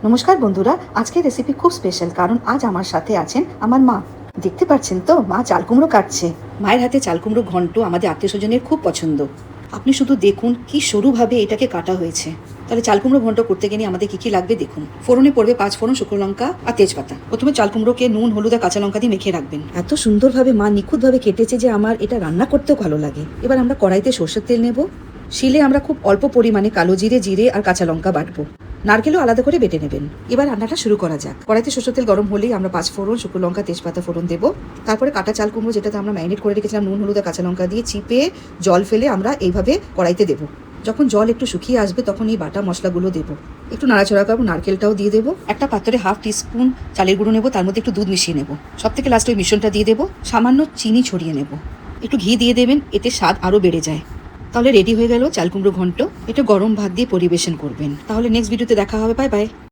নমস্কার বন্ধুরা, আজকের রেসিপি খুব স্পেশাল কারণ আজ আমার সাথে আছেন আমার মা। দেখতে পাচ্ছেন তো, মা চাল কুমড়ো কাটছে। মায়ের হাতে চাল কুমড়ো ঘন্ট আমাদের আত্মীয় স্বজনের খুব পছন্দ। আপনি শুধু দেখুন কি সরুভাবে এটাকে কাটা হয়েছে। তাহলে চাল কুমড়ো ঘন্ট করতে গেলে আমাদের কি কি লাগবে দেখুন। ফোড়নে পড়বে 5 ফোড়ন, শুকনো লঙ্কা আর তেজপাতা। প্রথমে চাল কুমড়োকে নুন, হলুদ আর কাঁচা লঙ্কা দিয়ে মেখে রাখবেন। এত সুন্দরভাবে মা নিখুঁতভাবে কেটেছে যে আমার এটা রান্না করতেও ভালো লাগে। এবার আমরা কড়াইতে সর্ষের তেল নেব। শিলে আমরা খুব অল্প পরিমাণে কালো জিরে আর কাঁচা লঙ্কা বাটবো। নারকেলও আলাদা করে বেটে নেবেন। এবার রান্নাটা শুরু করা যাক। কড়াইতে সরষের তেল গরম হলেই আমরা 5 ফোড়ন, শুকনো লঙ্কা, তেজপাতা ফোড়ন দেবো। তারপরে কাটা চাল কুমড়ো, যেটাতে আমরা ম্যারিনেট করে রেখেছিলাম নুন, হলুদ আর কাঁচা লঙ্কা দিয়ে, চিপে জল ফেলে আমরা এইভাবে কড়াইতে দেবো। যখন জল একটু শুকিয়ে আসবে তখন এই বাটা মশলাগুলো দেবো। একটু নাড়াচড়া করবো, নারকেলটাও দিয়ে দেবো। একটা পাত্রে 1/2 টিস্পুন চালের গুঁড়ো নেবো, তার মধ্যে একটু দুধ মিশিয়ে নেবো। সব থেকে লাস্টে ওই মিশ্রণটা দিয়ে দেবো। সামান্য চিনি ছড়িয়ে নেবো। একটু ঘি দিয়ে দেবেন, এতে স্বাদ আরও বেড়ে যায়। তাহলে রেডি হয়ে গেল চাল কুমড়ো ঘন্ট। এটা গরম ভাত দিয়ে পরিবেশন করবেন। তাহলে নেক্সট ভিডিওতে দেখা হবে। Bye bye.